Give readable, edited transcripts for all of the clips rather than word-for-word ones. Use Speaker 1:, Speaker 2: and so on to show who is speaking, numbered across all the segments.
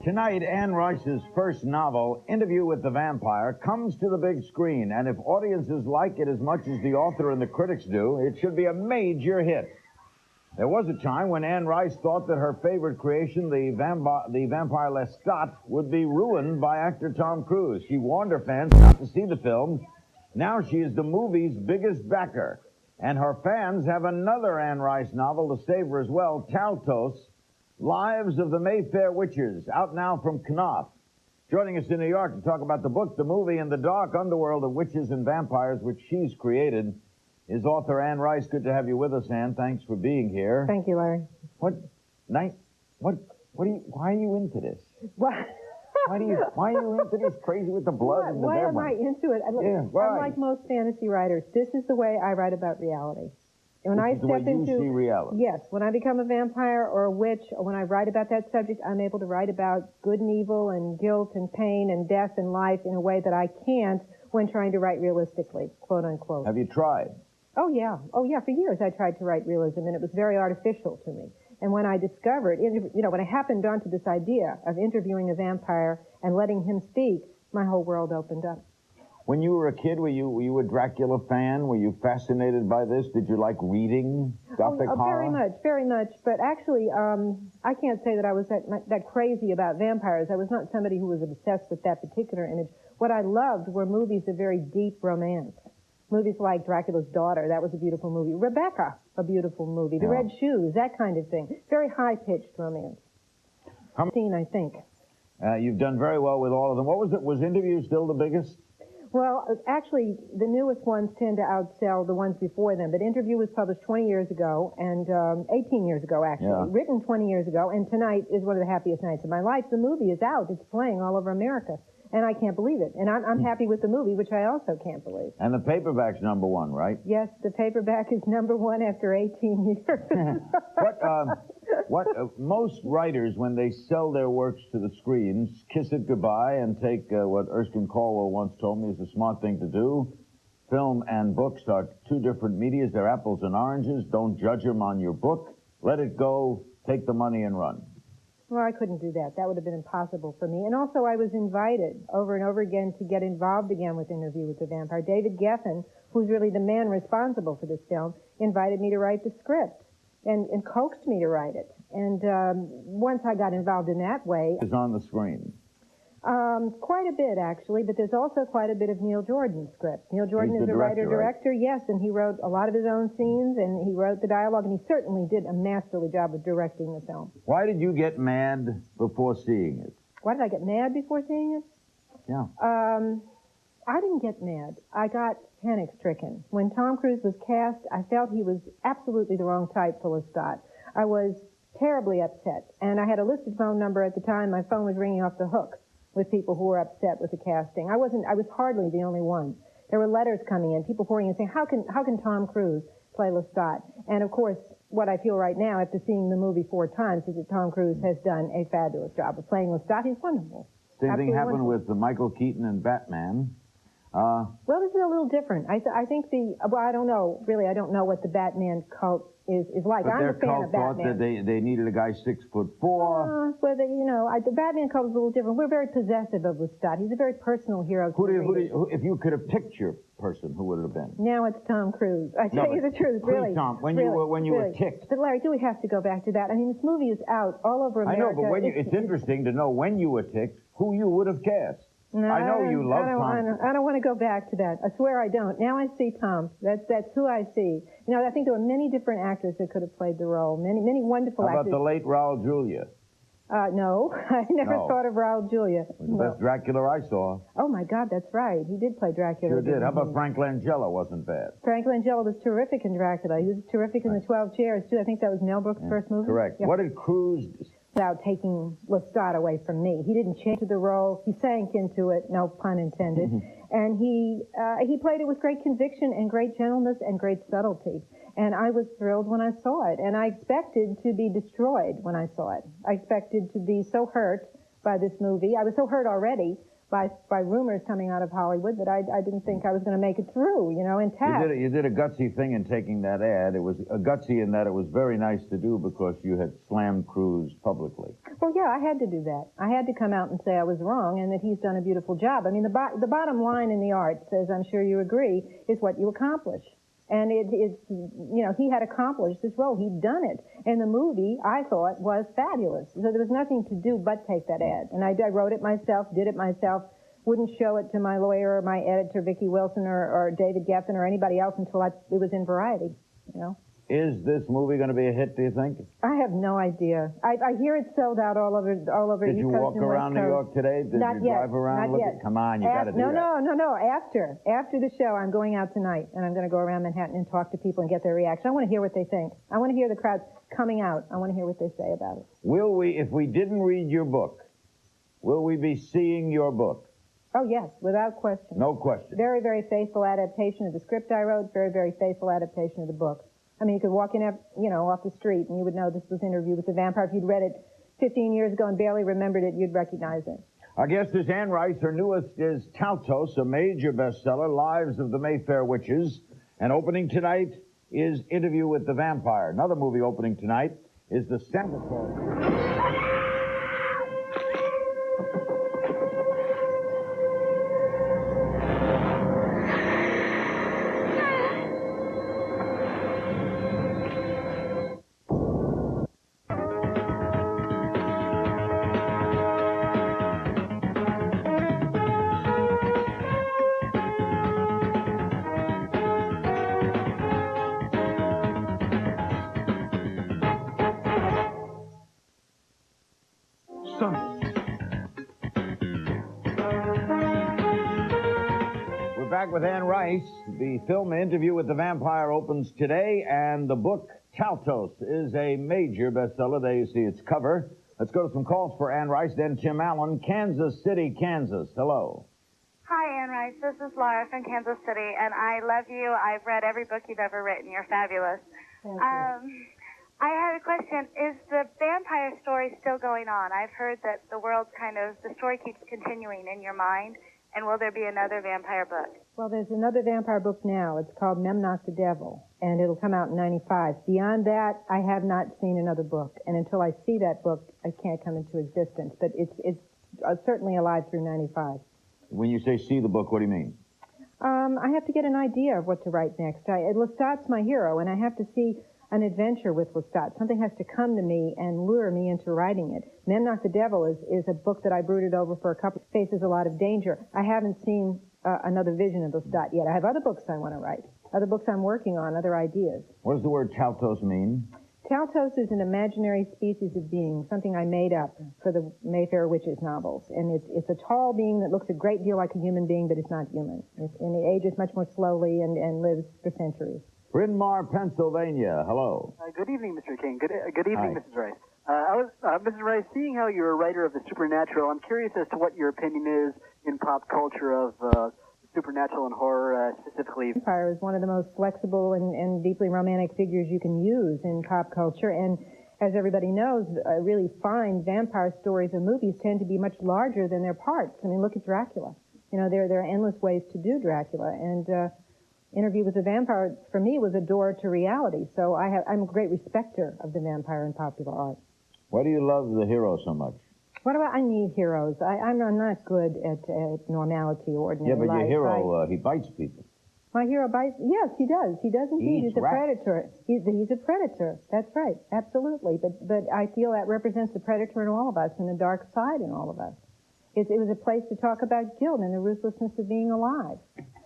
Speaker 1: Tonight, Anne Rice's first novel, Interview with the Vampire, comes to the big screen, and if audiences like it as much as the author and the critics do, it should be a major hit. There was a time when Anne Rice thought that her favorite creation, the vampire Lestat, would be ruined by actor Tom Cruise. She warned her fans not to see the film. Now she is the movie's biggest backer, and her fans have another Anne Rice novel to savor as well, Taltos, Lives of the Mayfair Witches, out now from Knopf. Joining us in New York to talk about the book, the movie, and the dark underworld of witches and vampires which she's created is author Anne Rice. Good to have you with us, Anne. Thanks for being here.
Speaker 2: Thank you, Larry.
Speaker 1: Why are you into this?
Speaker 2: What?
Speaker 1: Why are you into this crazy with the blood and the
Speaker 2: Why am
Speaker 1: vampire?
Speaker 2: I into it? I'm like most fantasy writers. This is the way I write about reality. When
Speaker 1: This is the way you see reality.
Speaker 2: Yes, when I become a vampire or a witch, or when I write about that subject, I'm able to write about good and evil and guilt and pain and death and life in a way that I can't when trying to write realistically, quote unquote.
Speaker 1: Have you tried?
Speaker 2: Oh yeah. For years I tried to write realism, and it was very artificial to me. And when I discovered, when I happened onto this idea of interviewing a vampire and letting him speak, my whole world opened up.
Speaker 1: When you were a kid, were you a Dracula fan? Were you fascinated by this? Did you like reading Gothic horror?
Speaker 2: Very much. But actually, I can't say that I was that crazy about vampires. I was not somebody who was obsessed with that particular image. What I loved were movies of very deep romance. Movies like Dracula's Daughter, that was a beautiful movie. Rebecca, a beautiful movie. The Red Shoes, that kind of thing. Very high-pitched romance. I think.
Speaker 1: You've done very well with all of them. What was it? Was Interview still the biggest?
Speaker 2: Well, actually, the newest ones tend to outsell the ones before them. But Interview was published 20 years ago, and 18 years ago, actually. Written 20 years ago, and tonight is one of the happiest nights of my life. The movie is out. It's playing all over America. And I can't believe it. And I'm happy with the movie, which I also can't believe.
Speaker 1: And the paperback's number one, right?
Speaker 2: Yes, the paperback is number one after 18 years.
Speaker 1: Most writers, when they sell their works to the screens, kiss it goodbye and take what Erskine Caldwell once told me is a smart thing to do. Film and books are two different medias. They're apples and oranges. Don't judge them on your book. Let it go. Take the money and run.
Speaker 2: Well, I couldn't do that. That would have been impossible for me. And also, I was invited over and over again to get involved again with Interview with the Vampire. David Geffen, who's really the man responsible for this film, invited me to write the script and coaxed me to write it. And once I got involved in that way...
Speaker 1: It's on the screen.
Speaker 2: Quite a bit, actually, but there's also quite a bit of Neil Jordan's script. Neil Jordan is a writer-director, yes, and he wrote a lot of his own scenes, and he wrote the dialogue, and he certainly did a masterly job of directing the film.
Speaker 1: Why did you get mad before seeing it?
Speaker 2: Why did I get mad before seeing it?
Speaker 1: Yeah.
Speaker 2: I didn't get mad. I got panic-stricken. When Tom Cruise was cast, I felt he was absolutely the wrong type for Lestat. I was terribly upset, and I had a listed phone number at the time. My phone was ringing off the hook with people who were upset with the casting. I was hardly the only one. There were letters coming in, people pouring in saying, how can Tom Cruise play Lestat? And of course, what I feel right now after seeing the movie 4 times is that Tom Cruise has done a fabulous job of playing Lestat. He's wonderful.
Speaker 1: Same thing happened with Michael Keaton and Batman.
Speaker 2: Well, this is a little different. I think I don't know, really, I don't know what the Batman cult is like.
Speaker 1: But
Speaker 2: I'm a fan of Batman.
Speaker 1: thought that they needed a guy 6'4".
Speaker 2: The Batman cult is a little different. We're very possessive of Lestat. He's a very personal hero.
Speaker 1: If you could have picked your person, who would it have been?
Speaker 2: Now it's Tom Cruise. I tell you the truth, really.
Speaker 1: Tom, when you were ticked.
Speaker 2: But Larry, do we have to go back to that? I mean, this movie is out all over America.
Speaker 1: I know, but it's interesting to know when you were ticked, who you would have cast.
Speaker 2: No,
Speaker 1: I know you love Tom.
Speaker 2: I don't want to go back to that. I swear I don't. Now I see Tom. That's who I see. I think there were many different actors that could have played the role. Many wonderful actors.
Speaker 1: How about the late Raul Julia?
Speaker 2: No, I never thought of Raul Julia.
Speaker 1: The best Dracula I saw.
Speaker 2: Oh my God, that's right. He did play Dracula.
Speaker 1: Sure did. How about Frank Langella? Wasn't bad.
Speaker 2: Frank Langella was terrific in Dracula. He was terrific in The 12 Chairs too. I think that was Mel Brooks' first movie.
Speaker 1: Correct. Yeah. What did Cruise...
Speaker 2: Without taking Lestat away from me. He didn't change the role. He sank into it, no pun intended. And he played it with great conviction and great gentleness and great subtlety. And I was thrilled when I saw it. And I expected to be destroyed when I saw it. I expected to be so hurt by this movie. I was so hurt already by rumors coming out of Hollywood that I didn't think I was going to make it through, intact.
Speaker 1: You did a gutsy thing in taking that ad. It was gutsy in that it was very nice to do because you had slammed Cruise publicly.
Speaker 2: Well, yeah, I had to do that. I had to come out and say I was wrong and that he's done a beautiful job. I mean, the bottom line in the arts, as I'm sure you agree, is what you accomplish. And he had accomplished this role. He'd done it. And the movie, I thought, was fabulous. So there was nothing to do but take that ad. And I wrote it myself, did it myself, wouldn't show it to my lawyer or my editor, Vicki Wilson, or David Geffen, or anybody else until it was in Variety,
Speaker 1: Is this movie going to be a hit, do you think?
Speaker 2: I have no idea. I hear it's sold out all over
Speaker 1: Did you walk around New York today? Did
Speaker 2: Not
Speaker 1: you
Speaker 2: yet.
Speaker 1: drive around?
Speaker 2: Not yet.
Speaker 1: Come on, you got to do that.
Speaker 2: No. After the show, I'm going out tonight, and I'm going to go around Manhattan and talk to people and get their reaction. I want to hear what they think. I want to hear the crowds coming out. I want to hear what they say about it.
Speaker 1: Will we, if we didn't read your book, will we be seeing your book?
Speaker 2: Oh, yes, without question.
Speaker 1: No question.
Speaker 2: Very, very faithful adaptation of the script I wrote. Very, very faithful adaptation of the book. I mean, you could walk in, off the street, and you would know this was Interview with the Vampire. If you'd read it 15 years ago and barely remembered it, you'd recognize it.
Speaker 1: Our guest is Anne Rice. Her newest is Taltos, a major bestseller, Lives of the Mayfair Witches. And opening tonight is Interview with the Vampire. Another movie opening tonight is The Santa Claus. We're back with Anne Rice. The film Interview with the Vampire opens today, and the book Taltos is a major bestseller. There you see its cover. Let's go to some calls for Anne Rice, then Tim Allen, Kansas City, Kansas. Hello.
Speaker 3: Hi, Anne Rice. This is Laura from Kansas City, and I love you. I've read every book you've ever written. You're fabulous.
Speaker 2: Thank you.
Speaker 3: I had a question. Is the vampire story still going on? I've heard that the story keeps continuing in your mind, and will there be another vampire book?
Speaker 2: Well, there's another vampire book now. It's called Memnoch the Devil, and it'll come out in 95. Beyond that, I have not seen another book, and until I see that book, I can't come into existence. But it's certainly alive through 95.
Speaker 1: When you say see the book, what do you mean?
Speaker 2: I have to get an idea of what to write next. Lestat's my hero, and I have to see an adventure with Lestat. Something has to come to me and lure me into writing it. Memnoch the Devil is a book that I brooded over for a couple, faces a lot of danger. I haven't seen another vision of Lestat yet. I have other books I want to write, other books I'm working on, other ideas.
Speaker 1: What does the word Taltos mean?
Speaker 2: Taltos is an imaginary species of being, something I made up for the Mayfair Witches novels. And it's a tall being that looks a great deal like a human being, but it's not human. And it ages much more slowly and lives for centuries.
Speaker 1: Bryn Mawr, Pennsylvania. Hello.
Speaker 4: Good evening, Mr. King. Good evening,
Speaker 1: Hi.
Speaker 4: Mrs. Rice. Mrs. Rice, seeing how you're a writer of the supernatural, I'm curious as to what your opinion is in pop culture of supernatural and horror, specifically.
Speaker 2: Vampire is one of the most flexible and deeply romantic figures you can use in pop culture. And as everybody knows, really fine vampire stories or movies tend to be much larger than their parts. I mean, look at Dracula. There are endless ways to do Dracula. And Interview with the Vampire, for me, was a door to reality. So I'm a great respecter of the vampire in popular art.
Speaker 1: Why do you love the hero so much?
Speaker 2: I need heroes. I'm not good at normality or ordinary
Speaker 1: Yeah, but
Speaker 2: life.
Speaker 1: your hero, he bites people.
Speaker 2: My hero bites. Yes, he does. He does indeed.
Speaker 1: eats
Speaker 2: He's a
Speaker 1: rats.
Speaker 2: predator. He's a predator. That's right. Absolutely. But I feel that represents the predator in all of us and the dark side in all of us. It was a place to talk about guilt and the ruthlessness of being alive.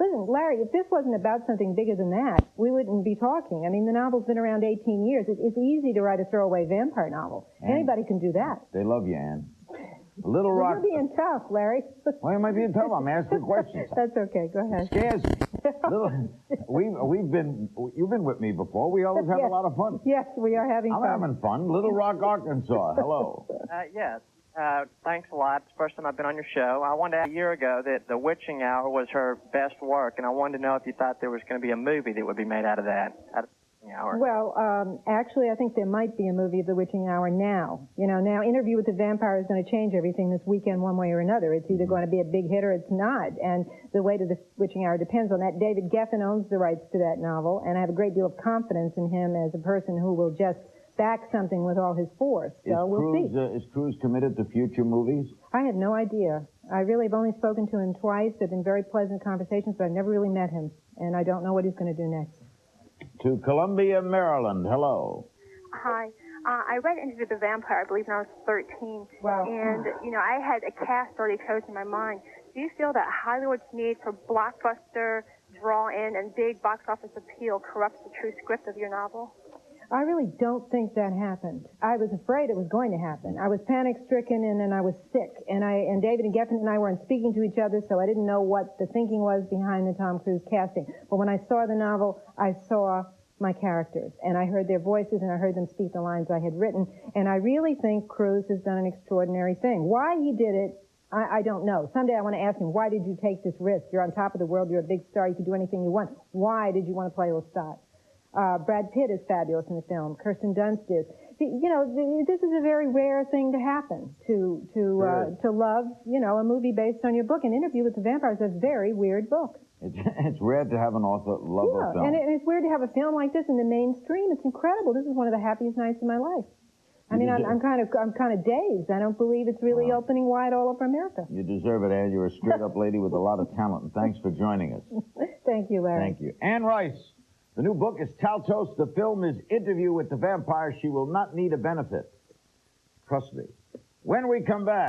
Speaker 2: Listen, Larry, if this wasn't about something bigger than that, we wouldn't be talking. I mean, the novel's been around 18 years. It's easy to write a throwaway vampire novel. Anybody can do that.
Speaker 1: They love you, Anne. Little Rock.
Speaker 2: You're being tough, Larry.
Speaker 1: Why am I being tough? I'm asking questions.
Speaker 2: That's okay. Go ahead.
Speaker 1: Scares me. You've been with me before. We always have
Speaker 2: Yes.
Speaker 1: a lot of fun.
Speaker 2: Yes, we are having
Speaker 1: I'm
Speaker 2: fun.
Speaker 1: having fun. Little Rock, Arkansas. Hello.
Speaker 5: Yes. Thanks a lot. It's the first time I've been on your show. I wanted to ask a year ago that The Witching Hour was her best work, and I wanted to know if you thought there was going to be a movie that would be made out of that. Hour?
Speaker 2: Well, actually, I think there might be a movie of The Witching Hour now. You know, now Interview with the Vampire is going to change everything this weekend one way or another. It's either going to be a big hit or it's not. And the way to The Witching Hour depends on that. David Geffen owns the rights to that novel, and I have a great deal of confidence in him as a person who will just back something with all his force. So we'll see.
Speaker 1: Is Cruise committed to future movies?
Speaker 2: I have no idea. I really have only spoken to him twice. They've been very pleasant conversations, but I've never really met him, and I don't know what he's going to do next.
Speaker 1: To Columbia, Maryland. Hello.
Speaker 6: Hi. I read Interview with the Vampire, I believe, when I was 13.
Speaker 2: Wow.
Speaker 6: And, you know, I had a cast already chosen in my mind. Do you feel that Hollywood's need for blockbuster, draw-in, and big box office appeal corrupts the true script of your novel?
Speaker 2: I really don't think that happened. I was afraid it was going to happen. I was panic-stricken, and then I was sick. And David and Geffen and I weren't speaking to each other, so I didn't know what the thinking was behind the Tom Cruise casting. But when I saw the novel, I saw my characters, and I heard their voices, and I heard them speak the lines I had written. And I really think Cruise has done an extraordinary thing. Why he did it, I don't know. Someday I want to ask him, why did you take this risk? You're on top of the world. You're a big star. You can do anything you want. Why did you want to play Lestat? Brad Pitt is fabulous in the film. Kirsten Dunst is. You know, this is a very rare thing to happen, to love, you know, a movie based on your book. An Interview with the Vampire is a very weird book.
Speaker 1: It's rare to have an author love a film.
Speaker 2: And it's weird to have a film like this in the mainstream. It's incredible. This is one of the happiest nights of my life. I mean, I'm kind of dazed. I don't believe it's really opening wide all over America.
Speaker 1: You deserve it, Anne. You're a straight-up lady with a lot of talent, and thanks for joining us.
Speaker 2: Thank you, Larry.
Speaker 1: Thank you. Anne Rice. The new book is Taltos. The film is Interview with the Vampire. She will not need a benefit. Trust me. When we come back.